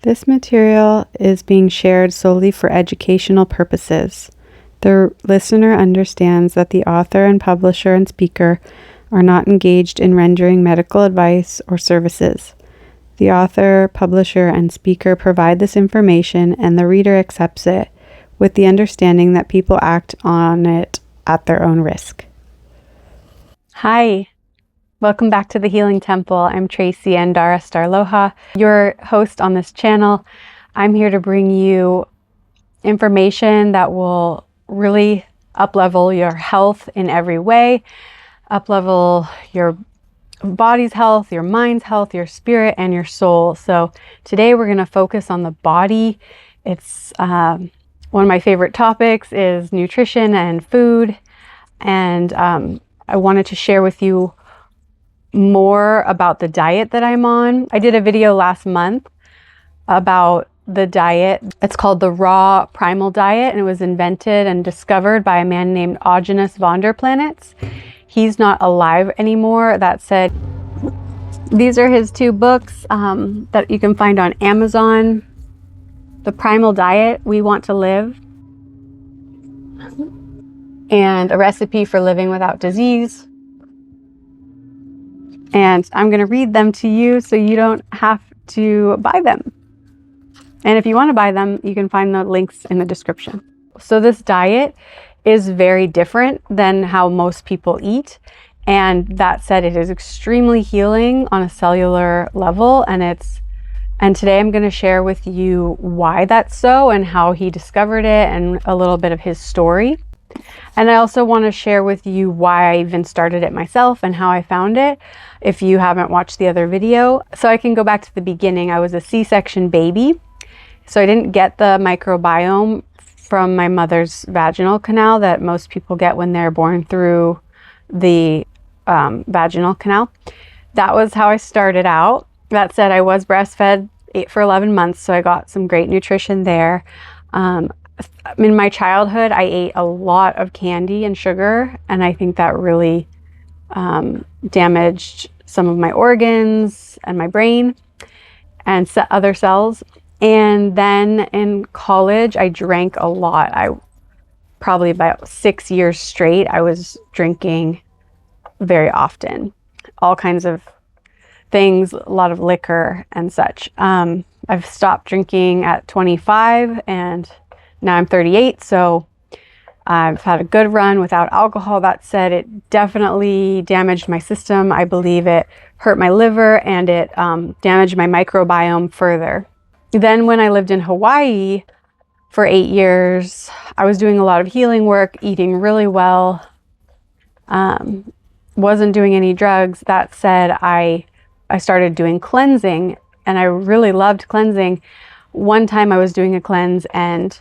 This material is being shared solely for educational purposes. The listener understands that the author and publisher and speaker are not engaged in rendering medical advice or services. The author, publisher, and speaker provide this information, and the reader accepts it with the understanding that people act on it at their own risk. Hi, welcome back to the Healing Temple. I'm Tracy Andara Starloha, your host on this channel. I'm here to bring you information that will really up-level your health in every way, up-level your body's health, your mind's health, your spirit, and your soul. So today we're going to focus on the body. It's one of my favorite topics is nutrition and food. And I wanted to share with you more about the diet that I'm on. I did a video last month about the diet. It's called the raw Primal diet, and it was invented and discovered by a man named Aajonus Vonderplanitz. He's not alive anymore. That said, these are his two books that you can find on Amazon. The Primal Diet, We Want to Live, and A Recipe for Living Without Disease. And I'm going to read them to you so you don't have to buy them. And if you want to buy them, you can find the links in the description. So this diet is very different than how most people eat. And that said, it is extremely healing on a cellular level. And today I'm going to share with you why that's so and how he discovered it and a little bit of his story. And I also want to share with you why I even started it myself and how I found it, if you haven't watched the other video. So I can go back to the beginning. I was a C-section baby, so I didn't get the microbiome from my mother's vaginal canal that most people get when they're born through the vaginal canal. That was how I started out. That said, I was breastfed for 11 months, so I got some great nutrition there. In my childhood, I ate a lot of candy and sugar, and I think that really damaged some of my organs and my brain and other cells. And then in college, I drank a lot. Probably about 6 years straight, I was drinking very often. All kinds of things, a lot of liquor and such. I've stopped drinking at 25 and now I'm 38, so I've had a good run without alcohol. That said, it definitely damaged my system. I believe it hurt my liver and it damaged my microbiome further. Then when I lived in Hawaii for 8 years, I was doing a lot of healing work, eating really well, wasn't doing any drugs. That said, I started doing cleansing, and I really loved cleansing. One time I was doing a cleanse and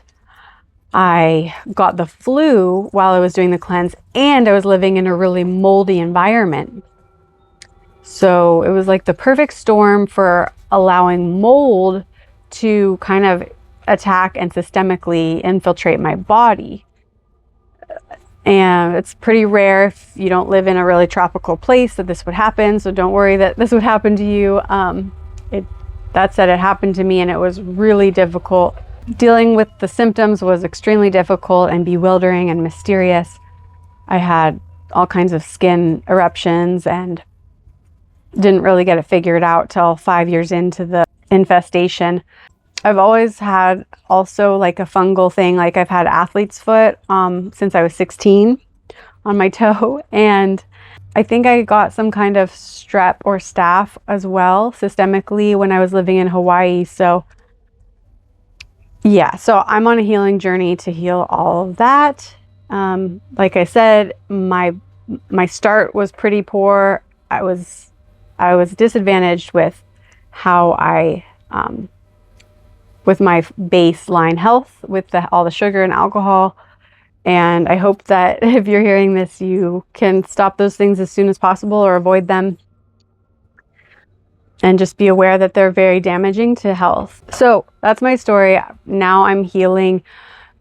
I got the flu while I was doing the cleanse, and I was living in a really moldy environment. So it was like the perfect storm for allowing mold to kind of attack and systemically infiltrate my body. And it's pretty rare if you don't live in a really tropical place that this would happen. So don't worry that this would happen to you. That said, it happened to me, and it was really difficult. Dealing with the symptoms was extremely difficult and bewildering and mysterious. I had all kinds of skin eruptions and didn't really get it figured out till 5 years into the infestation. I've always had also like a fungal thing, like I've had athlete's foot since I was 16 on my toe, and I think I got some kind of strep or staph as well systemically when I was living in Hawaii. So yeah, so I'm on a healing journey to heal all of that. Like I said, my start was pretty poor. I was disadvantaged with how with my baseline health, with all the sugar and alcohol. And I hope that if you're hearing this, you can stop those things as soon as possible or avoid them. And just be aware that they're very damaging to health. So that's my story. Now I'm healing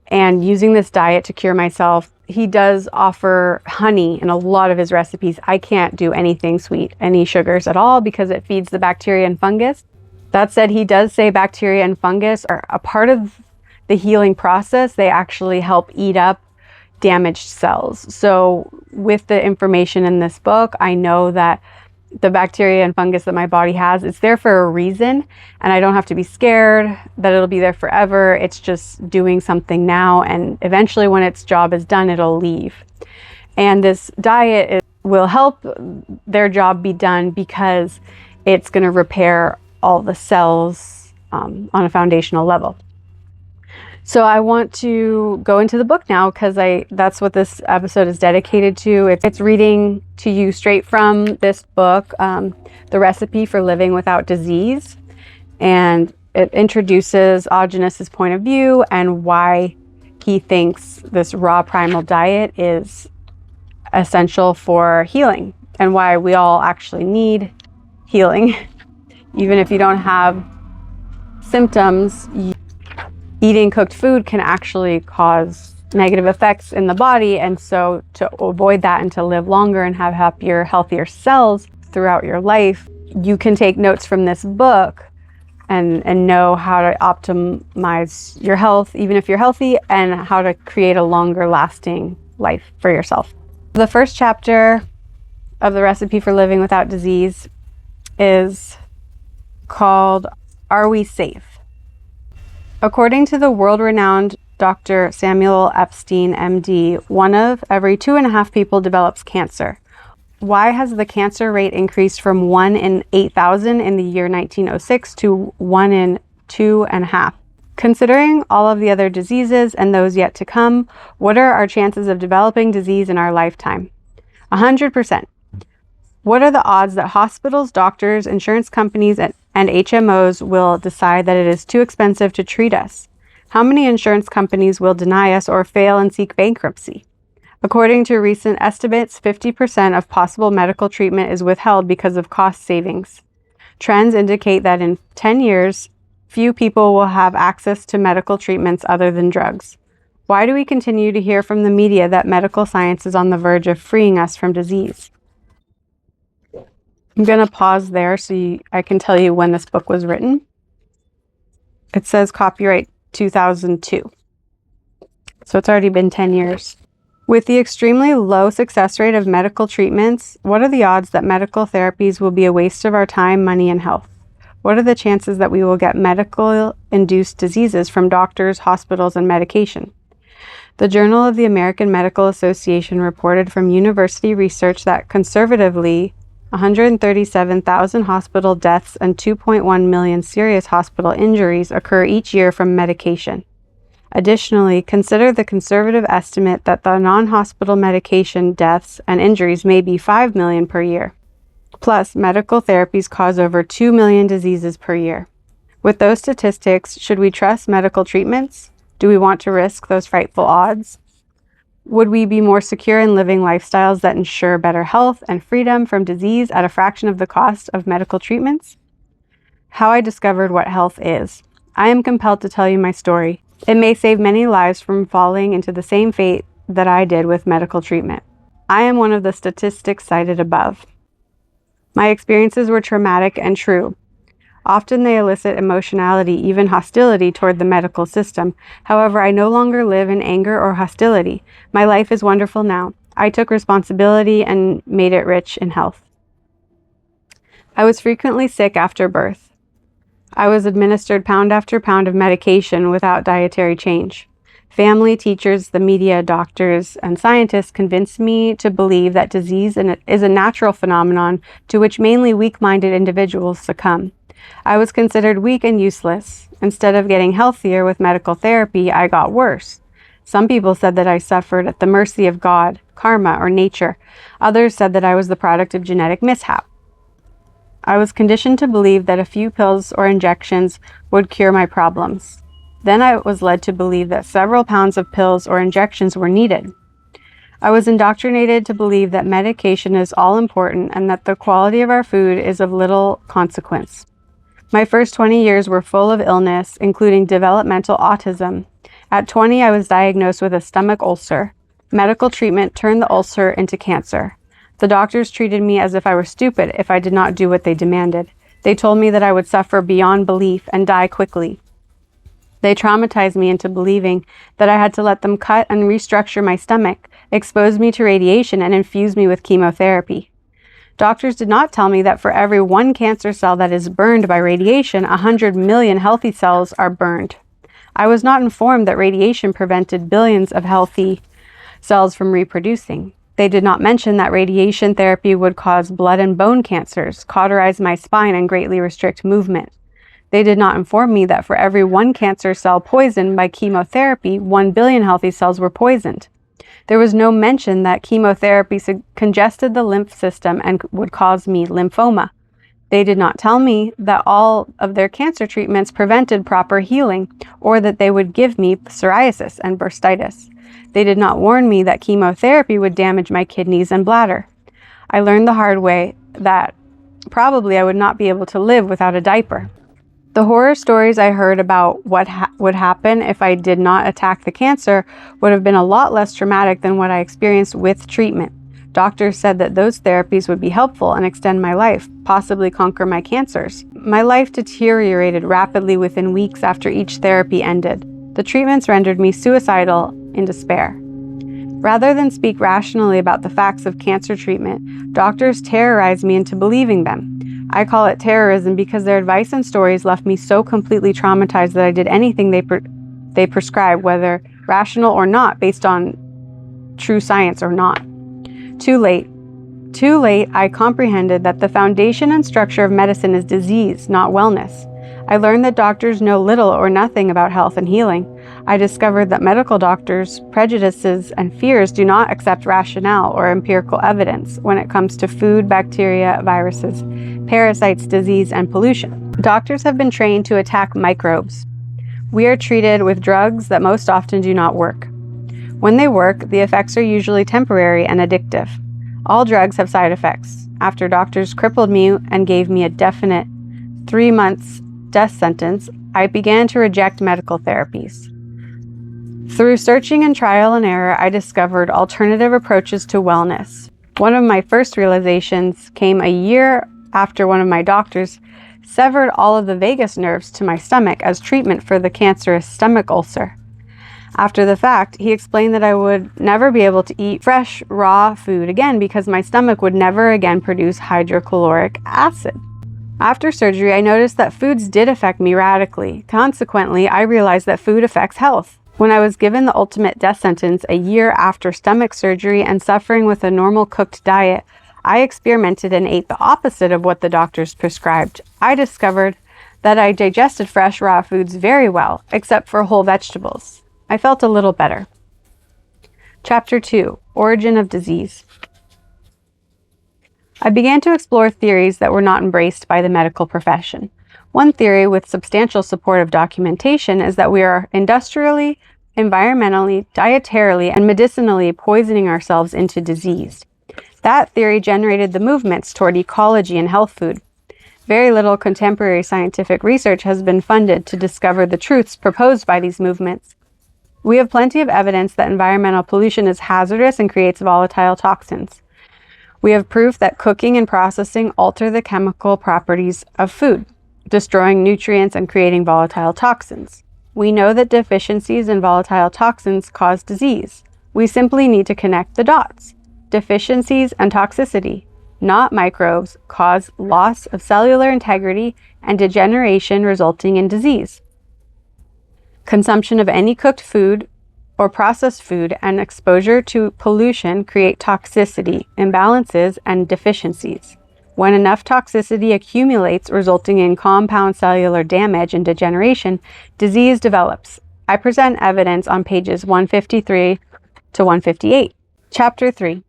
and using this diet to cure myself. He does offer honey in a lot of his recipes. I can't do anything sweet, any sugars at all, because it feeds the bacteria and fungus. That said, he does say bacteria and fungus are a part of the healing process. They actually help eat up damaged cells. So with the information in this book, I know that the bacteria and fungus that my body has, it's there for a reason, and I don't have to be scared that it'll be there forever. It's just doing something now, and eventually when its job is done, it'll leave. And this diet will help their job be done because it's going to repair all the cells on a foundational level. So I want to go into the book now because that's what this episode is dedicated to. It's reading to you straight from this book, The Recipe for Living Without Disease. And it introduces Aajonus' point of view and why he thinks this raw primal diet is essential for healing and why we all actually need healing. Even if you don't have symptoms, eating cooked food can actually cause negative effects in the body. And so to avoid that and to live longer and have happier, healthier cells throughout your life, you can take notes from this book and know how to optimize your health, even if you're healthy, and how to create a longer lasting life for yourself. The first chapter of The Recipe for Living Without Disease is called, Are We Safe? According to the world-renowned Dr. Samuel Epstein, MD, 1 of every 2.5 people develops cancer. Why has the cancer rate increased from 1 in 8,000 in the year 1906 to 1 in 2.5? Considering all of the other diseases and those yet to come, what are our chances of developing disease in our lifetime? 100%. What are the odds that hospitals, doctors, insurance companies, and HMOs will decide that it is too expensive to treat us? How many insurance companies will deny us or fail and seek bankruptcy? According to recent estimates, 50% of possible medical treatment is withheld because of cost savings. Trends indicate that in 10 years, few people will have access to medical treatments other than drugs. Why do we continue to hear from the media that medical science is on the verge of freeing us from disease? I'm going to pause there so I can tell you when this book was written. It says copyright 2002. So it's already been 10 years. With the extremely low success rate of medical treatments, what are the odds that medical therapies will be a waste of our time, money, and health? What are the chances that we will get medical-induced diseases from doctors, hospitals, and medication? The Journal of the American Medical Association reported from university research that conservatively, 137,000 hospital deaths and 2.1 million serious hospital injuries occur each year from medication. Additionally, consider the conservative estimate that the non-hospital medication deaths and injuries may be 5 million per year. Plus, medical therapies cause over 2 million diseases per year. With those statistics, should we trust medical treatments? Do we want to risk those frightful odds? Would we be more secure in living lifestyles that ensure better health and freedom from disease at a fraction of the cost of medical treatments? How I discovered what health is. I am compelled to tell you my story. It may save many lives from falling into the same fate that I did with medical treatment. I am one of the statistics cited above. My experiences were traumatic and true. Often they elicit emotionality, even hostility toward the medical system. However, I no longer live in anger or hostility. My life is wonderful now. I took responsibility and made it rich in health. I was frequently sick after birth. I was administered pound after pound of medication without dietary change. Family, teachers, the media, doctors, and scientists convinced me to believe that disease is a natural phenomenon to which mainly weak-minded individuals succumb. I was considered weak and useless. Instead of getting healthier with medical therapy, I got worse. Some people said that I suffered at the mercy of God, karma, or nature. Others said that I was the product of genetic mishap. I was conditioned to believe that a few pills or injections would cure my problems. Then I was led to believe that several pounds of pills or injections were needed. I was indoctrinated to believe that medication is all important and that the quality of our food is of little consequence. My first 20 years were full of illness, including developmental autism. At 20, I was diagnosed with a stomach ulcer. Medical treatment turned the ulcer into cancer. The doctors treated me as if I were stupid if I did not do what they demanded. They told me that I would suffer beyond belief and die quickly. They traumatized me into believing that I had to let them cut and restructure my stomach, expose me to radiation, and infuse me with chemotherapy. Doctors did not tell me that for every one cancer cell that is burned by radiation, 100 million healthy cells are burned. I was not informed that radiation prevented billions of healthy cells from reproducing. They did not mention that radiation therapy would cause blood and bone cancers, cauterize my spine, and greatly restrict movement. They did not inform me that for every one cancer cell poisoned by chemotherapy, 1 billion healthy cells were poisoned. There was no mention that chemotherapy congested the lymph system and would cause me lymphoma. They did not tell me that all of their cancer treatments prevented proper healing, or that they would give me psoriasis and bursitis. They did not warn me that chemotherapy would damage my kidneys and bladder. I learned the hard way that probably I would not be able to live without a diaper. The horror stories I heard about what would happen if I did not attack the cancer would have been a lot less traumatic than what I experienced with treatment. Doctors said that those therapies would be helpful and extend my life, possibly conquer my cancers. My life deteriorated rapidly within weeks after each therapy ended. The treatments rendered me suicidal in despair. Rather than speak rationally about the facts of cancer treatment, doctors terrorized me into believing them. I call it terrorism because their advice and stories left me so completely traumatized that I did anything they prescribed, whether rational or not, based on true science or not. Too late, I comprehended that the foundation and structure of medicine is disease, not wellness. I learned that doctors know little or nothing about health and healing. I discovered that medical doctors' prejudices and fears do not accept rationale or empirical evidence when it comes to food, bacteria, viruses, parasites, disease, and pollution. Doctors have been trained to attack microbes. We are treated with drugs that most often do not work. When they work, the effects are usually temporary and addictive. All drugs have side effects. After doctors crippled me and gave me a definite 3 months death sentence, I began to reject medical therapies. Through searching and trial and error, I discovered alternative approaches to wellness. One of my first realizations came a year after one of my doctors severed all of the vagus nerves to my stomach as treatment for the cancerous stomach ulcer. After the fact, he explained that I would never be able to eat fresh, raw food again because my stomach would never again produce hydrochloric acid. After surgery, I noticed that foods did affect me radically. Consequently, I realized that food affects health. When I was given the ultimate death sentence a year after stomach surgery and suffering with a normal cooked diet, I experimented and ate the opposite of what the doctors prescribed. I discovered that I digested fresh, raw foods very well, except for whole vegetables. I felt a little better. Chapter 2: Origin of Disease. I began to explore theories that were not embraced by the medical profession. One theory with substantial support of documentation is that we are industrially, environmentally, dietarily, and medicinally poisoning ourselves into disease. That theory generated the movements toward ecology and health food. Very little contemporary scientific research has been funded to discover the truths proposed by these movements. We have plenty of evidence that environmental pollution is hazardous and creates volatile toxins. We have proof that cooking and processing alter the chemical properties of food, destroying nutrients and creating volatile toxins. We know that deficiencies in volatile toxins cause disease. We simply need to connect the dots. Deficiencies and toxicity, not microbes, cause loss of cellular integrity and degeneration, resulting in disease. Consumption of any cooked food or processed food and exposure to pollution create toxicity, imbalances, and deficiencies. When enough toxicity accumulates, resulting in compound cellular damage and degeneration, disease develops. I present evidence on pages 153 to 158. Chapter 3: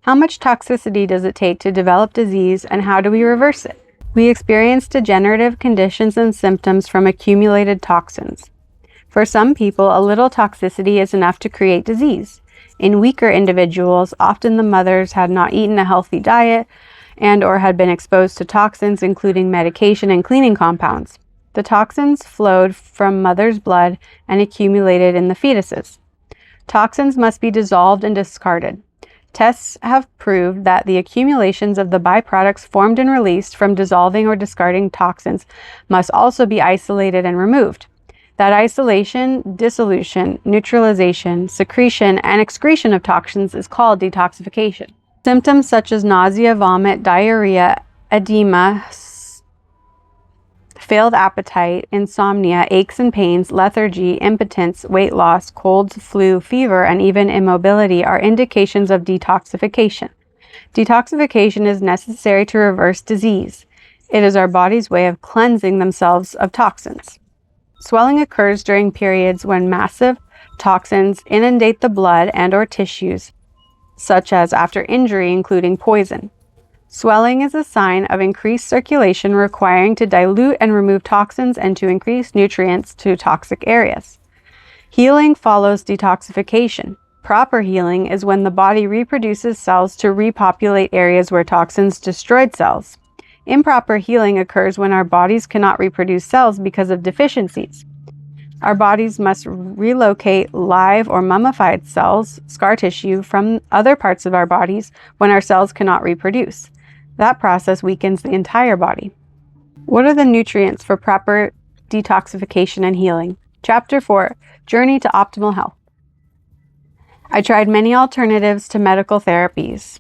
How much toxicity does it take to develop disease, and how do we reverse it? We experience degenerative conditions and symptoms from accumulated toxins. For some people, a little toxicity is enough to create disease. In weaker individuals, often the mothers had not eaten a healthy diet and or had been exposed to toxins, including medication and cleaning compounds. The toxins flowed from mother's blood and accumulated in the fetuses. Toxins must be dissolved and discarded. Tests have proved that the accumulations of the byproducts formed and released from dissolving or discarding toxins must also be isolated and removed. That isolation, dissolution, neutralization, secretion, and excretion of toxins is called detoxification. Symptoms such as nausea, vomit, diarrhea, edema, failed appetite, insomnia, aches and pains, lethargy, impotence, weight loss, colds, flu, fever, and even immobility are indications of detoxification. Detoxification is necessary to reverse disease. It is our body's way of cleansing themselves of toxins. Swelling occurs during periods when massive toxins inundate the blood and/or tissues, such as after injury, including poison. Swelling is a sign of increased circulation requiring to dilute and remove toxins and to increase nutrients to toxic areas. Healing follows detoxification. Proper healing is when the body reproduces cells to repopulate areas where toxins destroyed cells. Improper healing occurs when our bodies cannot reproduce cells because of deficiencies. Our bodies must relocate live or mummified cells, scar tissue, from other parts of our bodies when our cells cannot reproduce. That process weakens the entire body. What are the nutrients for proper detoxification and healing? Chapter 4, Journey to Optimal Health. I tried many alternatives to medical therapies.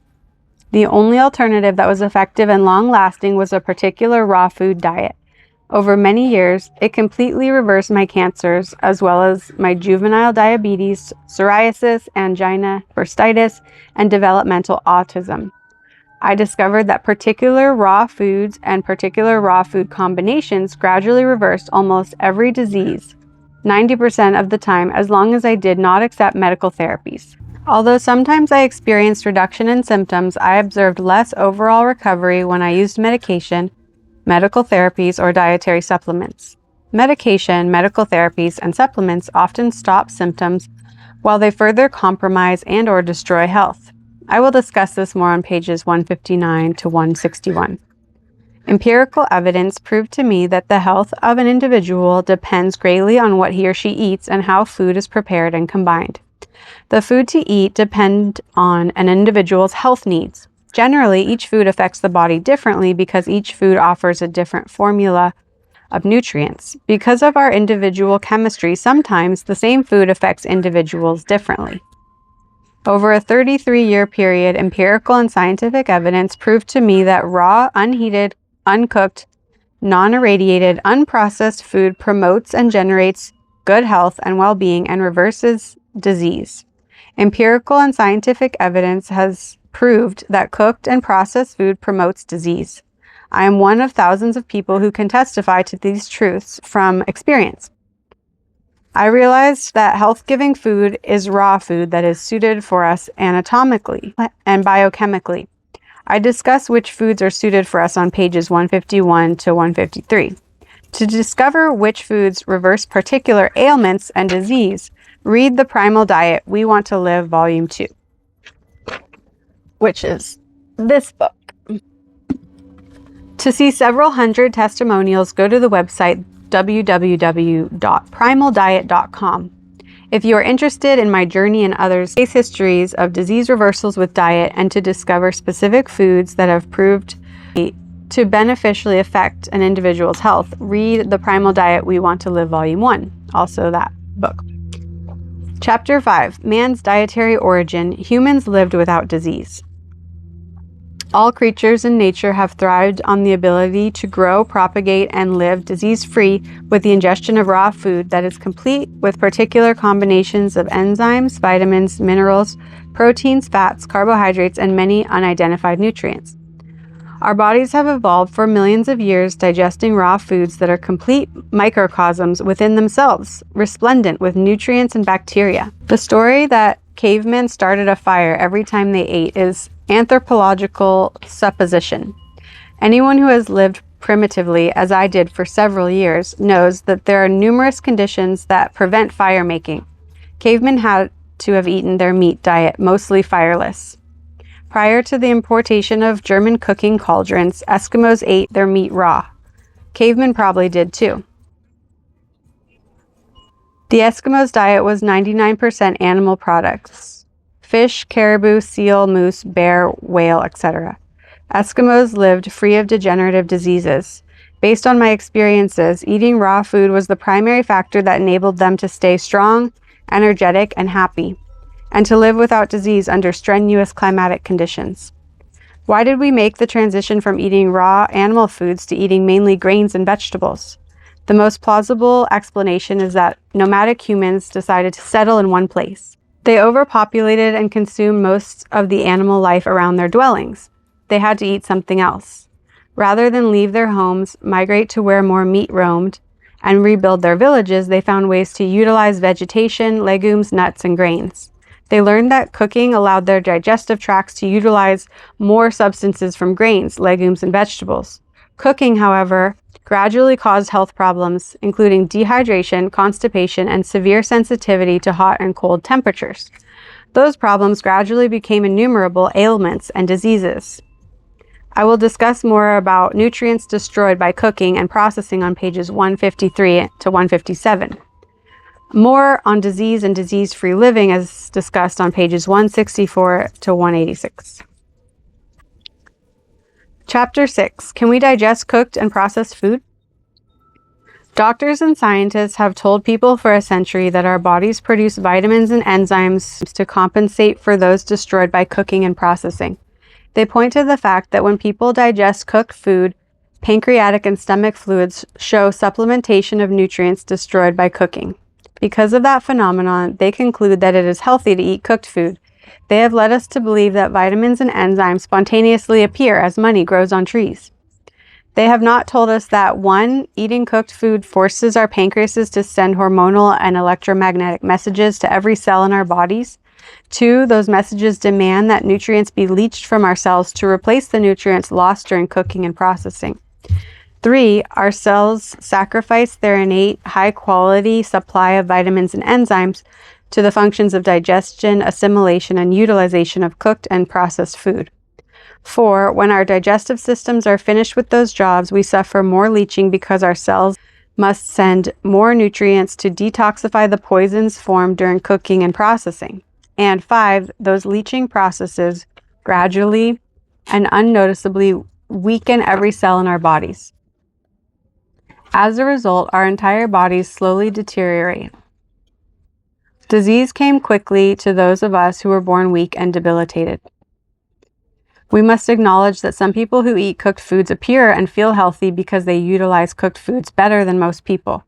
The only alternative that was effective and long-lasting was a particular raw food diet. Over many years, it completely reversed my cancers, as well as my juvenile diabetes, psoriasis, angina, bursitis, and developmental autism. I discovered that particular raw foods and particular raw food combinations gradually reversed almost every disease, 90% of the time, as long as I did not accept medical therapies. Although sometimes I experienced reduction in symptoms, I observed less overall recovery when I used medication, medical therapies, or dietary supplements. Medication, medical therapies, and supplements often stop symptoms while they further compromise and/or destroy health. I will discuss this more on pages 159 to 161. Empirical evidence proved to me that the health of an individual depends greatly on what he or she eats and how food is prepared and combined. The food to eat depend on an individual's health needs. Generally, each food affects the body differently because each food offers a different formula of nutrients. Because of our individual chemistry, sometimes the same food affects individuals differently. Over a 33-year period, empirical and scientific evidence proved to me that raw, unheated, uncooked, non-irradiated, unprocessed food promotes and generates good health and well-being and reverses disease. Empirical and scientific evidence has proved that cooked and processed food promotes disease. I am one of thousands of people who can testify to these truths from experience. I realized that health-giving food is raw food that is suited for us anatomically and biochemically. I discuss which foods are suited for us on pages 151 to 153. To discover which foods reverse particular ailments and disease, read the Primal Diet, We Want to Live, Volume 2, which is this book. To see several hundred testimonials, go to the website www.primaldiet.com. If you are interested in my journey and others' case histories of disease reversals with diet and to discover specific foods that have proved to beneficially affect an individual's health, read The Primal Diet, We Want to Live, Volume 1, also that book. Chapter 5, Man's Dietary Origin, Humans Lived Without Disease. All creatures in nature have thrived on the ability to grow, propagate, and live disease-free with the ingestion of raw food that is complete with particular combinations of enzymes, vitamins, minerals, proteins, fats, carbohydrates, and many unidentified nutrients. Our bodies have evolved for millions of years digesting raw foods that are complete microcosms within themselves, resplendent with nutrients and bacteria. The story that cavemen started a fire every time they ate is anthropological supposition. Anyone who has lived primitively, as I did for several years, knows that there are numerous conditions that prevent fire making. Cavemen had to have eaten their meat diet mostly fireless. Prior to the importation of German cooking cauldrons, Eskimos ate their meat raw. Cavemen probably did too. The Eskimos' diet was 99% animal products. fish, caribou, seal, moose, bear, whale, etc. Eskimos lived free of degenerative diseases. Based on my experiences, eating raw food was the primary factor that enabled them to stay strong, energetic, and happy, and to live without disease under strenuous climatic conditions. Why did we make the transition from eating raw animal foods to eating mainly grains and vegetables? The most plausible explanation is that nomadic humans decided to settle in one place. They overpopulated and consumed most of the animal life around their dwellings. They had to eat something else. Rather than leave their homes, migrate to where more meat roamed, and rebuild their villages, they found ways to utilize vegetation, legumes, nuts, and grains. They learned that cooking allowed their digestive tracts to utilize more substances from grains, legumes, and vegetables. Cooking, however, gradually caused health problems, including dehydration, constipation, and severe sensitivity to hot and cold temperatures. Those problems gradually became innumerable ailments and diseases. I will discuss more about nutrients destroyed by cooking and processing on pages 153 to 157. More on disease and disease-free living as discussed on pages 164 to 186. Chapter 6. Can we digest cooked and processed food? Doctors and scientists have told people for a century that our bodies produce vitamins and enzymes to compensate for those destroyed by cooking and processing. They point to the fact that when people digest cooked food, pancreatic and stomach fluids show supplementation of nutrients destroyed by cooking. Because of that phenomenon, they conclude that it is healthy to eat cooked food. They have led us to believe that vitamins and enzymes spontaneously appear as money grows on trees. They have not told us that 1. Eating cooked food forces our pancreases to send hormonal and electromagnetic messages to every cell in our bodies. 2. Those messages demand that nutrients be leached from our cells to replace the nutrients lost during cooking and processing. 3. Our cells sacrifice their innate, high-quality supply of vitamins and enzymes to the functions of digestion, assimilation, and utilization of cooked and processed food. 4. When our digestive systems are finished with those jobs, we suffer more leaching because our cells must send more nutrients to detoxify the poisons formed during cooking and processing. And 5. Those leaching processes gradually and unnoticeably weaken every cell in our bodies. As a result, our entire bodies slowly deteriorate. Disease came quickly to those of us who were born weak and debilitated. We must acknowledge that some people who eat cooked foods appear and feel healthy because they utilize cooked foods better than most people.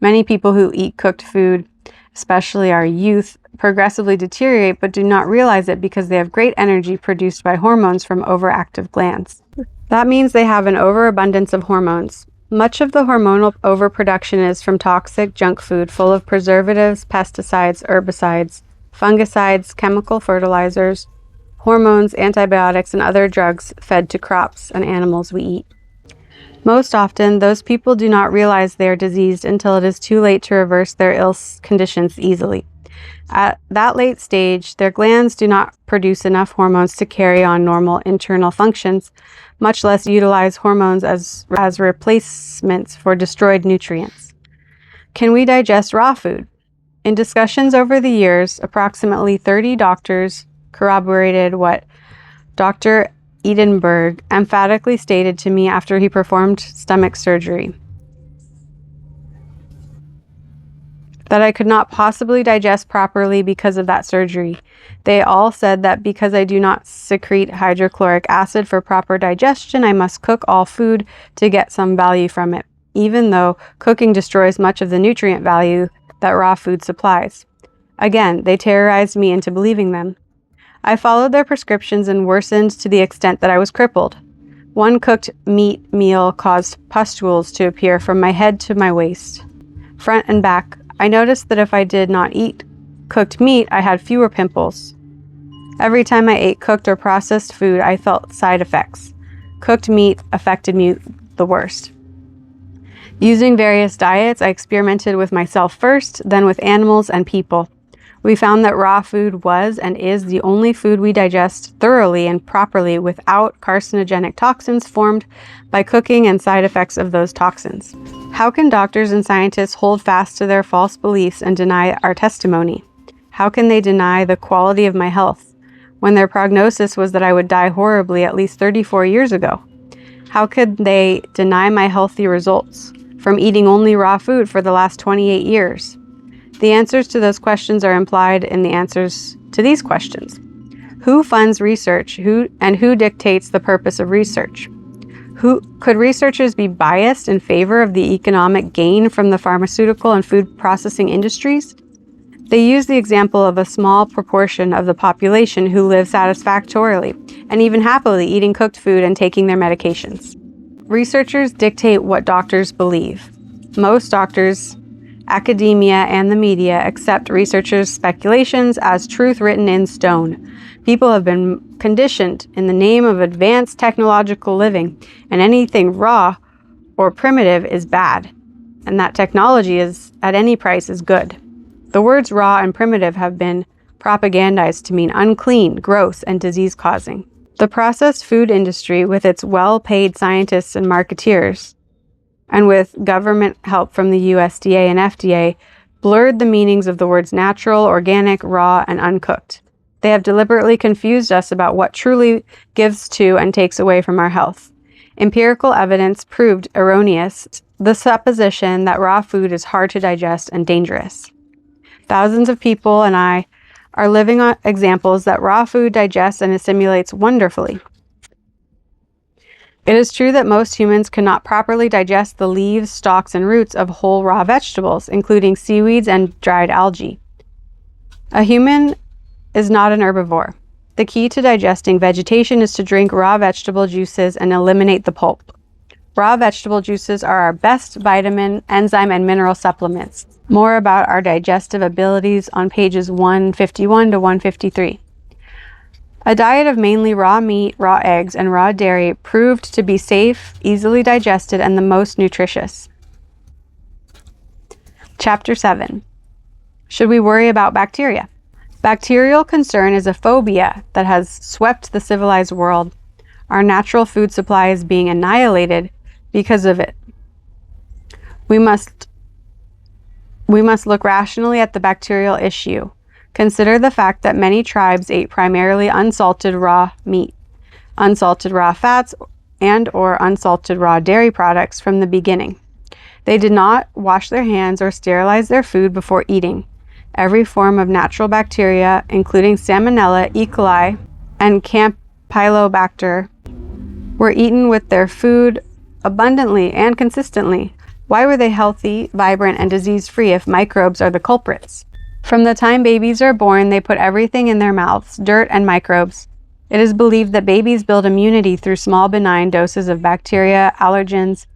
Many people who eat cooked food, especially our youth, progressively deteriorate but do not realize it because they have great energy produced by hormones from overactive glands. That means they have an overabundance of hormones. Much of the hormonal overproduction is from toxic junk food full of preservatives, pesticides, herbicides, fungicides, chemical fertilizers, hormones, antibiotics, and other drugs fed to crops and animals we eat. Most often, those people do not realize they are diseased until it is too late to reverse their ill conditions easily. At that late stage, their glands do not produce enough hormones to carry on normal internal functions, much less utilize hormones as replacements for destroyed nutrients. Can we digest raw food? In discussions over the years, approximately 30 doctors corroborated what Dr. Edinburgh emphatically stated to me after he performed stomach surgery, that I could not possibly digest properly because of that surgery. They all said that because I do not secrete hydrochloric acid for proper digestion, I must cook all food to get some value from it, even though cooking destroys much of the nutrient value that raw food supplies. Again, they terrorized me into believing them. I followed their prescriptions and worsened to the extent that I was crippled. One cooked meat meal caused pustules to appear from my head to my waist, front and back. I noticed that if I did not eat cooked meat, I had fewer pimples. Every time I ate cooked or processed food, I felt side effects. Cooked meat affected me the worst. Using various diets, I experimented with myself first, then with animals and people. We found that raw food was and is the only food we digest thoroughly and properly without carcinogenic toxins formed by cooking and side effects of those toxins. How can doctors and scientists hold fast to their false beliefs and deny our testimony? How can they deny the quality of my health when their prognosis was that I would die horribly at least 34 years ago? How could they deny my healthy results from eating only raw food for the last 28 years? The answers to those questions are implied in the answers to these questions. Who funds research? Who dictates the purpose of research? Could researchers be biased in favor of the economic gain from the pharmaceutical and food processing industries? They use the example of a small proportion of the population who live satisfactorily and even happily eating cooked food and taking their medications. Researchers dictate what doctors believe. Most doctors, academia, and the media accept researchers' speculations as truth written in stone. People have been conditioned in the name of advanced technological living, and anything raw or primitive is bad, and that technology is at any price is good. The words raw and primitive have been propagandized to mean unclean, gross, and disease-causing. The processed food industry, with its well-paid scientists and marketeers, and with government help from the USDA and FDA, blurred the meanings of the words natural, organic, raw, and uncooked. They have deliberately confused us about what truly gives to and takes away from our health. Empirical evidence proved erroneous the supposition that raw food is hard to digest and dangerous. Thousands of people and I are living on examples that raw food digests and assimilates wonderfully. It is true that most humans cannot properly digest the leaves, stalks, and roots of whole raw vegetables, including seaweeds and dried algae. A human is not an herbivore. The key to digesting vegetation is to drink raw vegetable juices and eliminate the pulp. Raw vegetable juices are our best vitamin, enzyme, and mineral supplements. More about our digestive abilities on pages 151 to 153. A diet of mainly raw meat, raw eggs, and raw dairy proved to be safe, easily digested, and the most nutritious. Chapter 7. Should we worry about bacteria? Bacterial concern is a phobia that has swept the civilized world. Our natural food supply is being annihilated because of it. We must look rationally at the bacterial issue. Consider the fact that many tribes ate primarily unsalted raw meat, unsalted raw fats, and/or unsalted raw dairy products from the beginning. They did not wash their hands or sterilize their food before eating. Every form of natural bacteria, including Salmonella, E. coli, and Campylobacter, were eaten with their food abundantly and consistently. Why were they healthy, vibrant, and disease-free if microbes are the culprits? From the time babies are born, they put everything in their mouths, dirt and microbes. It is believed that babies build immunity through small benign doses of bacteria, allergens,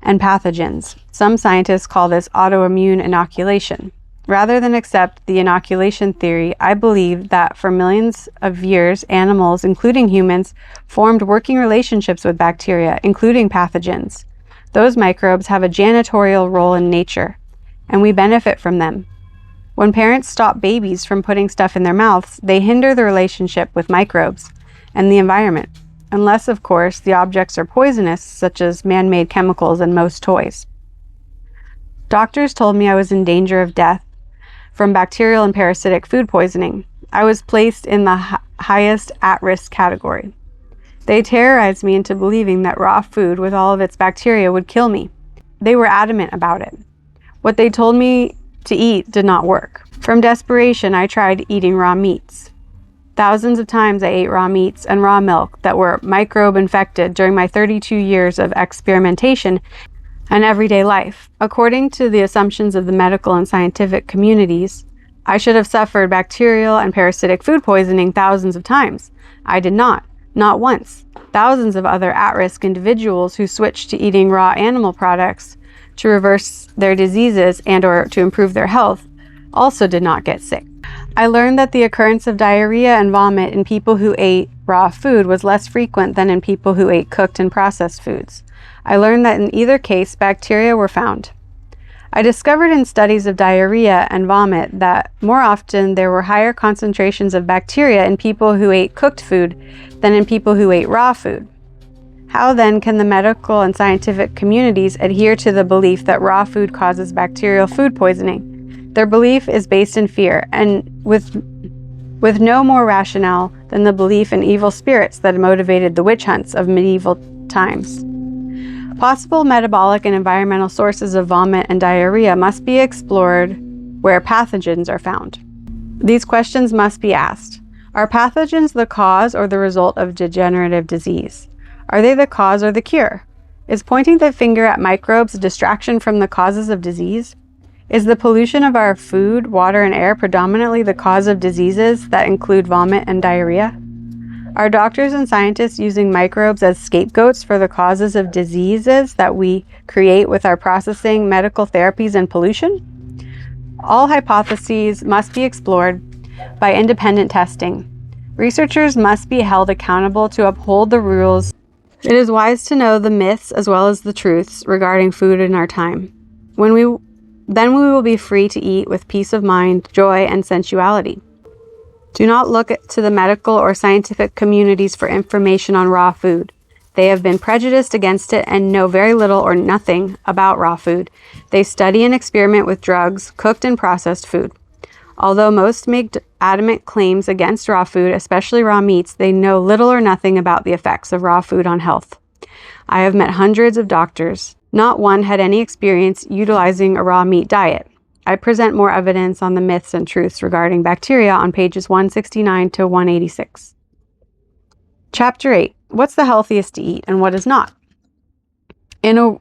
and pathogens. Some scientists call this autoimmune inoculation. Rather than accept the inoculation theory, I believe that for millions of years, animals, including humans, formed working relationships with bacteria, including pathogens. Those microbes have a janitorial role in nature, and we benefit from them. When parents stop babies from putting stuff in their mouths, they hinder the relationship with microbes and the environment, unless, of course, the objects are poisonous, such as man-made chemicals and most toys. Doctors told me I was in danger of death from bacterial and parasitic food poisoning. I was placed in the highest at-risk category. They terrorized me into believing that raw food with all of its bacteria would kill me. They were adamant about it. What they told me to eat did not work. From desperation, I tried eating raw meats. Thousands of times I ate raw meats and raw milk that were microbe infected during my 32 years of experimentation and everyday life. According to the assumptions of the medical and scientific communities, I should have suffered bacterial and parasitic food poisoning thousands of times. I did not once. Thousands of other at-risk individuals who switched to eating raw animal products to reverse their diseases and/or to improve their health also did not get sick. I learned that the occurrence of diarrhea and vomit in people who ate raw food was less frequent than in people who ate cooked and processed foods. I learned that in either case, bacteria were found. I discovered in studies of diarrhea and vomit that more often there were higher concentrations of bacteria in people who ate cooked food than in people who ate raw food. How then can the medical and scientific communities adhere to the belief that raw food causes bacterial food poisoning? Their belief is based in fear, and with no more rationale than the belief in evil spirits that motivated the witch hunts of medieval times. Possible metabolic and environmental sources of vomit and diarrhea must be explored where pathogens are found. These questions must be asked. Are pathogens the cause or the result of degenerative disease? Are they the cause or the cure? Is pointing the finger at microbes a distraction from the causes of disease? Is the pollution of our food, water, and air predominantly the cause of diseases that include vomit and diarrhea? Are doctors and scientists using microbes as scapegoats for the causes of diseases that we create with our processing, medical therapies, and pollution? All hypotheses must be explored by independent testing. Researchers must be held accountable to uphold the rules. It is wise to know the myths as well as the truths regarding food in our time. Then we will be free to eat with peace of mind, joy, and sensuality. Do not look to the medical or scientific communities for information on raw food. They have been prejudiced against it and know very little or nothing about raw food. They study and experiment with drugs, cooked and processed food. Although most make adamant claims against raw food, especially raw meats, they know little or nothing about the effects of raw food on health. I have met hundreds of doctors. Not one had any experience utilizing a raw meat diet. I present more evidence on the myths and truths regarding bacteria on pages 169 to 186. Chapter 8. What's the healthiest to eat and what is not? In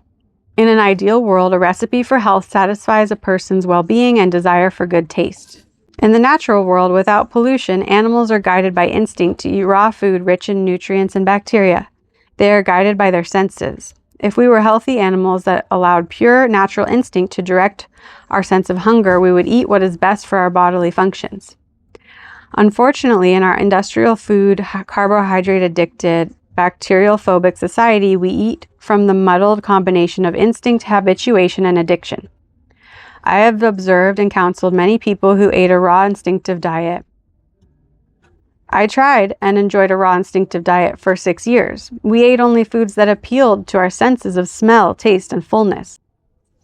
an ideal world, a recipe for health satisfies a person's well-being and desire for good taste. In the natural world, without pollution, animals are guided by instinct to eat raw food rich in nutrients and bacteria. They are guided by their senses. If we were healthy animals that allowed pure natural instinct to direct our sense of hunger, we would eat what is best for our bodily functions. Unfortunately, in our industrial food, carbohydrate-addicted, bacterial-phobic society, we eat from the muddled combination of instinct, habituation, and addiction. I have observed and counseled many people who ate a raw instinctive diet. I tried and enjoyed a raw instinctive diet for 6 years. We ate only foods that appealed to our senses of smell, taste, and fullness.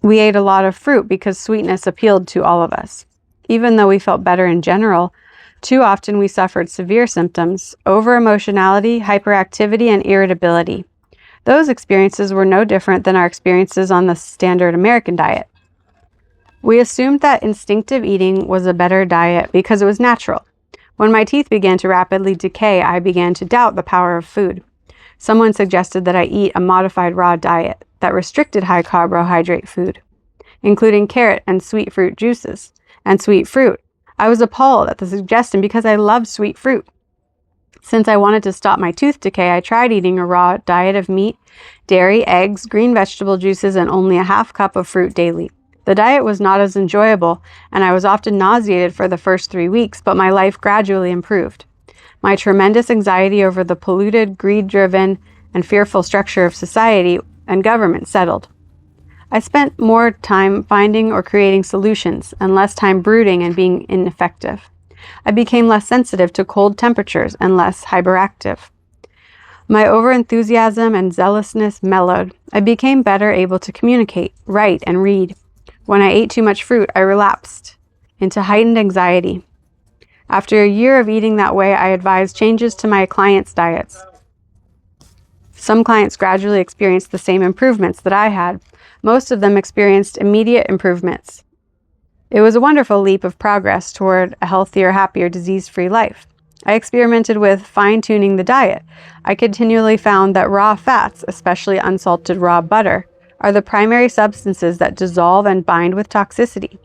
We ate a lot of fruit because sweetness appealed to all of us. Even though we felt better in general, too often we suffered severe symptoms, over-emotionality, hyperactivity, and irritability. Those experiences were no different than our experiences on the standard American diet. We assumed that instinctive eating was a better diet because it was natural. When my teeth began to rapidly decay, I began to doubt the power of food. Someone suggested that I eat a modified raw diet that restricted high carbohydrate food, including carrot and sweet fruit juices, and sweet fruit. I was appalled at the suggestion because I love sweet fruit. Since I wanted to stop my tooth decay, I tried eating a raw diet of meat, dairy, eggs, green vegetable juices, and only a half cup of fruit daily. The diet was not as enjoyable, and I was often nauseated for the first 3 weeks, but my life gradually improved. My tremendous anxiety over the polluted, greed-driven, and fearful structure of society and government settled. I spent more time finding or creating solutions, and less time brooding and being ineffective. I became less sensitive to cold temperatures and less hyperactive. My overenthusiasm and zealousness mellowed. I became better able to communicate, write, and read. When I ate too much fruit, I relapsed into heightened anxiety. After a year of eating that way, I advised changes to my clients' diets. Some clients gradually experienced the same improvements that I had. Most of them experienced immediate improvements. It was a wonderful leap of progress toward a healthier, happier, disease-free life. I experimented with fine-tuning the diet. I continually found that raw fats, especially unsalted raw butter, are the primary substances that dissolve and bind with toxicity,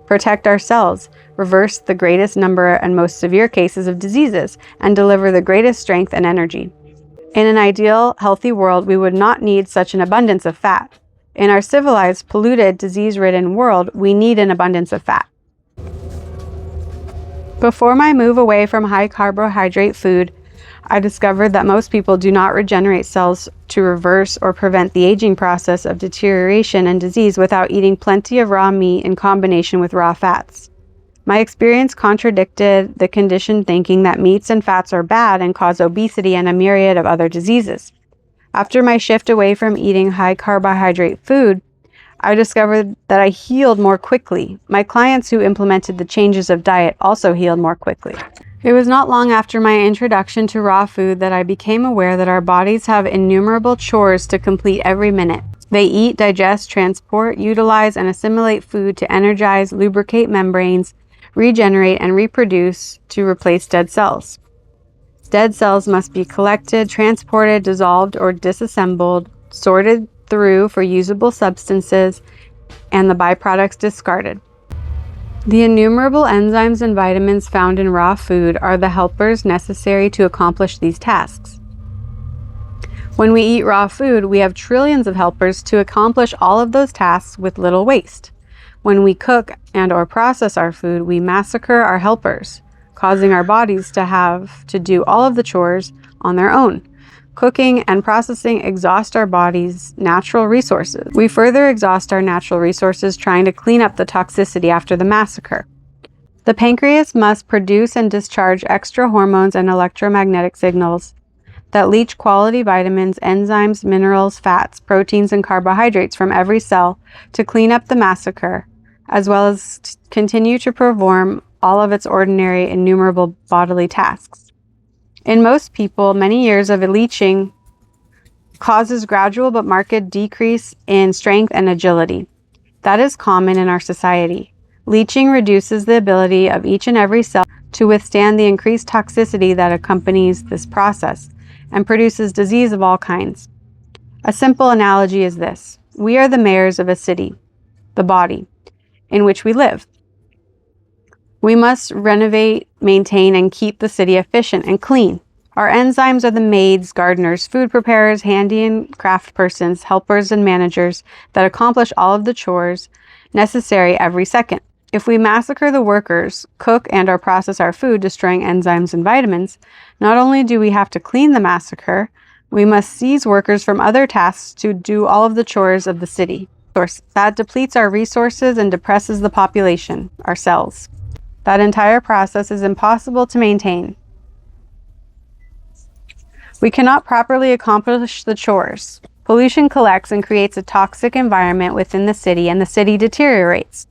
protect our cells, reverse the greatest number and most severe cases of diseases, and deliver the greatest strength and energy. In an ideal, healthy world, we would not need such an abundance of fat. In our civilized, polluted, disease-ridden world, we need an abundance of fat. Before my move away from high-carbohydrate food, I discovered that most people do not regenerate cells to reverse or prevent the aging process of deterioration and disease without eating plenty of raw meat in combination with raw fats. My experience contradicted the conditioned thinking that meats and fats are bad and cause obesity and a myriad of other diseases. After my shift away from eating high-carbohydrate food, I discovered that I healed more quickly. My clients who implemented the changes of diet also healed more quickly. It was not long after my introduction to raw food that I became aware that our bodies have innumerable chores to complete every minute. They eat, digest, transport, utilize, and assimilate food to energize, lubricate membranes, regenerate, and reproduce to replace dead cells. Dead cells must be collected, transported, dissolved, or disassembled, sorted through for usable substances, and the byproducts discarded. The innumerable enzymes and vitamins found in raw food are the helpers necessary to accomplish these tasks. When we eat raw food, we have trillions of helpers to accomplish all of those tasks with little waste. When we cook and/or process our food, we massacre our helpers, causing our bodies to have to do all of the chores on their own. Cooking and processing exhaust our body's natural resources. We further exhaust our natural resources trying to clean up the toxicity after the massacre. The pancreas must produce and discharge extra hormones and electromagnetic signals that leach quality vitamins, enzymes, minerals, fats, proteins, and carbohydrates from every cell to clean up the massacre, as well as continue to perform all of its ordinary, innumerable bodily tasks. In most people, many years of leaching causes gradual but marked decrease in strength and agility. That is common in our society. Leaching reduces the ability of each and every cell to withstand the increased toxicity that accompanies this process and produces disease of all kinds. A simple analogy is this: we are the mayors of a city, the body, in which we live. We must renovate, maintain, and keep the city efficient and clean. Our enzymes are the maids, gardeners, food preparers, handy and craft persons, helpers, and managers that accomplish all of the chores necessary every second. If we massacre the workers, cook and/or process our food, destroying enzymes and vitamins, not only do we have to clean the massacre, we must seize workers from other tasks to do all of the chores of the city. That depletes our resources and depresses the population, our cells. That entire process is impossible to maintain. We cannot properly accomplish the chores. Pollution collects and creates a toxic environment within the city, and the city deteriorates.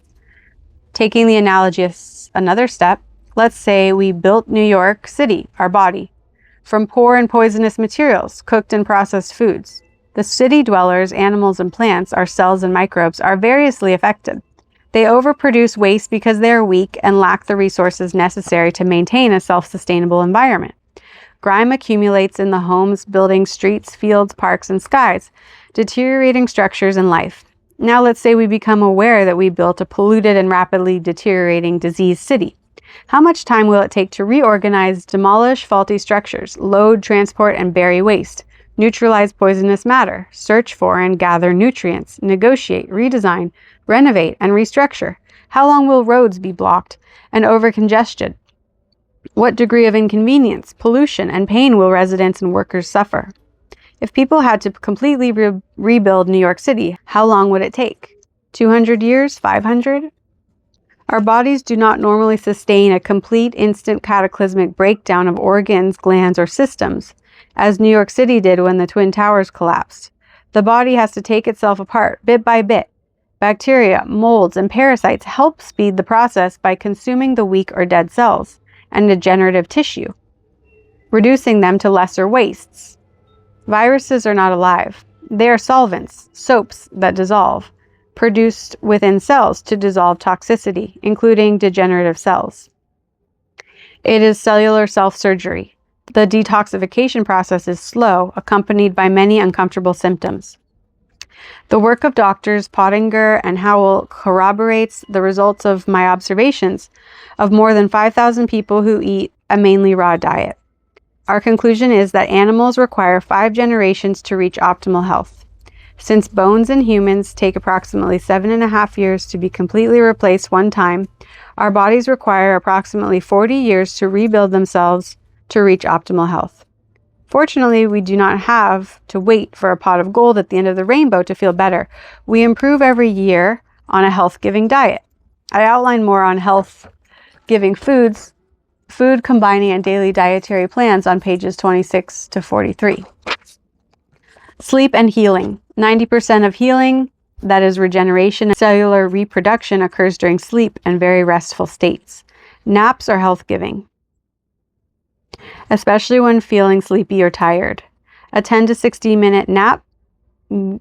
Taking the analogy another step, let's say we built New York City, our body, from poor and poisonous materials, cooked and processed foods. The city dwellers, animals and plants, our cells and microbes, are variously affected. They overproduce waste because they are weak and lack the resources necessary to maintain a self-sustainable environment. Grime accumulates in the homes, buildings, streets, fields, parks, and skies, deteriorating structures and life. Now let's say we become aware that we built a polluted and rapidly deteriorating diseased city. How much time will it take to reorganize, demolish faulty structures, load, transport, and bury waste, neutralize poisonous matter, search for and gather nutrients, negotiate, redesign, renovate, and restructure? How long will roads be blocked and overcongested? What degree of inconvenience, pollution, and pain will residents and workers suffer? If people had to completely rebuild New York City, how long would it take? 200 years? 500? Our bodies do not normally sustain a complete, instant, cataclysmic breakdown of organs, glands, or systems, as New York City did when the Twin Towers collapsed. The body has to take itself apart, bit by bit. Bacteria, molds, and parasites help speed the process by consuming the weak or dead cells and degenerative tissue, reducing them to lesser wastes. Viruses are not alive. They are solvents, soaps that dissolve, produced within cells to dissolve toxicity, including degenerative cells. It is cellular self-surgery. The detoxification process is slow, accompanied by many uncomfortable symptoms. The work of doctors Pottinger and Howell corroborates the results of my observations of more than 5,000 people who eat a mainly raw diet. Our conclusion is that animals require 5 generations to reach optimal health. Since bones in humans take approximately 7.5 years to be completely replaced one time, our bodies require approximately 40 years to rebuild themselves to reach optimal health. Fortunately, we do not have to wait for a pot of gold at the end of the rainbow to feel better. We improve every year on a health-giving diet. I outline more on health-giving foods, food combining, and daily dietary plans on pages 26 to 43. Sleep and healing. 90% of healing that is, regeneration and cellular reproduction occurs during sleep and very restful states. Naps are health-giving, especially when feeling sleepy or tired. A 10 to 60-minute nap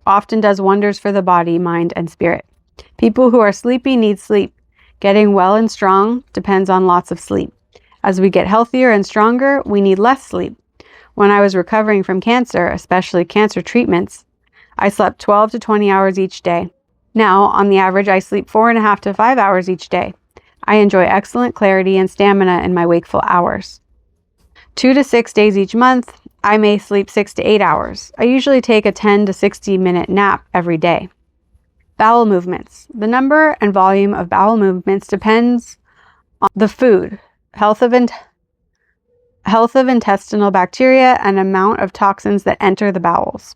often does wonders for the body, mind, and spirit. People who are sleepy need sleep. Getting well and strong depends on lots of sleep. As we get healthier and stronger, we need less sleep. When I was recovering from cancer, especially cancer treatments, I slept 12 to 20 hours each day. Now, on the average, I sleep 4.5 to 5 hours each day. I enjoy excellent clarity and stamina in my wakeful hours. 2 to 6 days each month, I may sleep 6 to 8 hours. I usually take a 10 to 60-minute nap every day. Bowel movements. The number and volume of bowel movements depends on the food, health of intestinal bacteria, and amount of toxins that enter the bowels.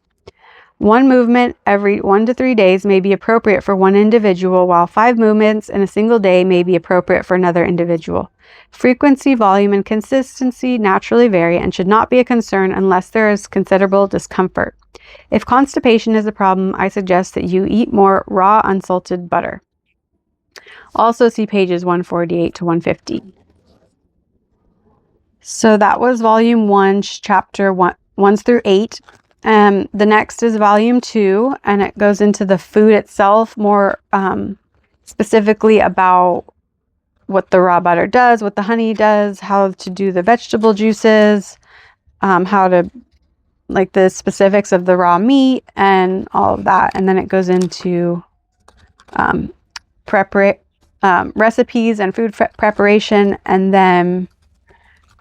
One movement every 1 to 3 days may be appropriate for one individual, while 5 movements in a single day may be appropriate for another individual. Frequency, volume, and consistency naturally vary and should not be a concern unless there is considerable discomfort. If constipation is a problem, I suggest that you eat more raw, unsalted butter. Also see pages 148 to 150. So that was volume 1, chapter 1 through 8. The next is volume 2, and it goes into the food itself, more specifically about what the raw butter does, what the honey does, how to do the vegetable juices, how to, like, the specifics of the raw meat and all of that. And then it goes into recipes and food preparation. And then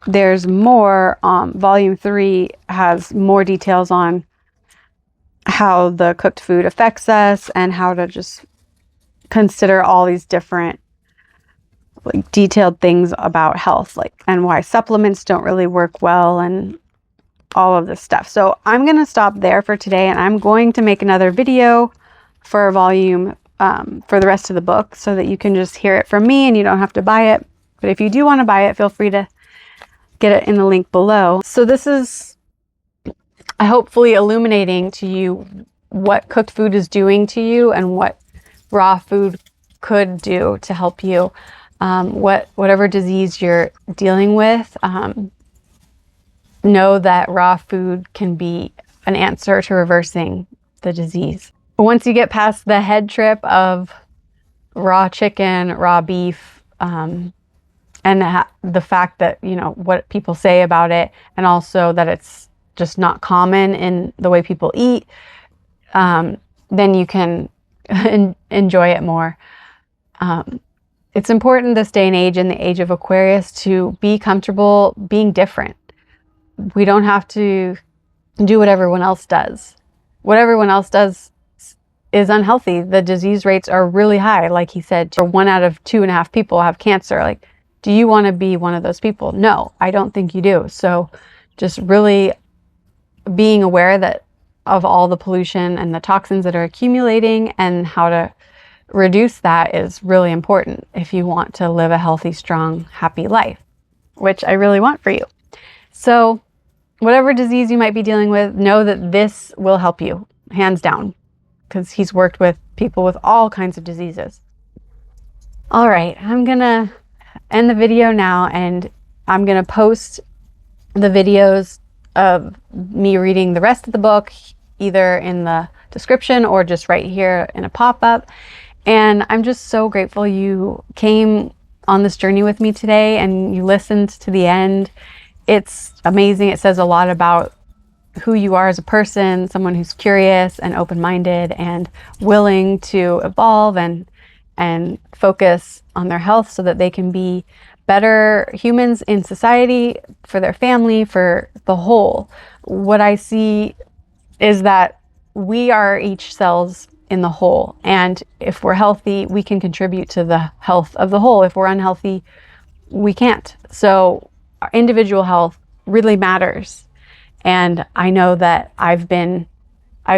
there's more. Volume 3 has more details on how the cooked food affects us and how to just consider all these different, like, detailed things about health, like, and why supplements don't really work well and all of this stuff. So I'm going to stop there for today, and I'm going to make another video for volume for the rest of the book so that you can just hear it from me and you don't have to buy it. But if you do want to buy it, feel free to get it in the link below. So this is hopefully illuminating to you what cooked food is doing to you and what raw food could do to help you. Whatever disease you're dealing with, know that raw food can be an answer to reversing the disease. Once you get past the head trip of raw chicken, raw beef, and the fact that, you know, what people say about it, and also that it's just not common in the way people eat, then you can enjoy it more. It's important this day and age, in the age of Aquarius, to be comfortable being different. We don't have to do what everyone else does. What everyone else does is unhealthy. The disease rates are really high. Like he said, 1 out of 2.5 people have cancer. Like, do you want to be one of those people? No, I don't think you do. So just really being aware that of all the pollution and the toxins that are accumulating and how to reduce that is really important if you want to live a healthy, strong, happy life, which I really want for you. So whatever disease you might be dealing with, know that this will help you, hands down, because he's worked with people with all kinds of diseases. All right, I'm going to end the video now, and I'm going to post the videos of me reading the rest of the book either in the description or just right here in a pop-up. And I'm just so grateful you came on this journey with me today and you listened to the end. It's amazing. It says a lot about who you are as a person, someone who's curious and open-minded and willing to evolve and focus on their health so that they can be better humans in society, for their family, for the whole. What I see is that we are each cells in the whole, and if we're healthy, we can contribute to the health of the whole. If we're unhealthy, we can't. So our individual health really matters. And I know that I've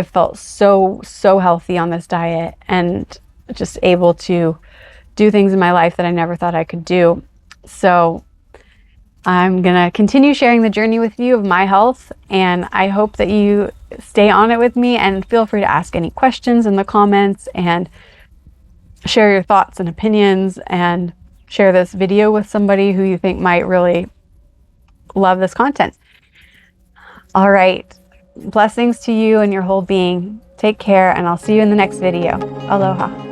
felt so healthy on this diet and just able to do things in my life that I never thought I could do. So I'm gonna continue sharing the journey with you of my health, and I hope that you stay on it with me, and feel free to ask any questions in the comments and share your thoughts and opinions, and share this video with somebody who you think might really love this content. All right, blessings to you and your whole being. Take care, and I'll see you in the next video. Aloha.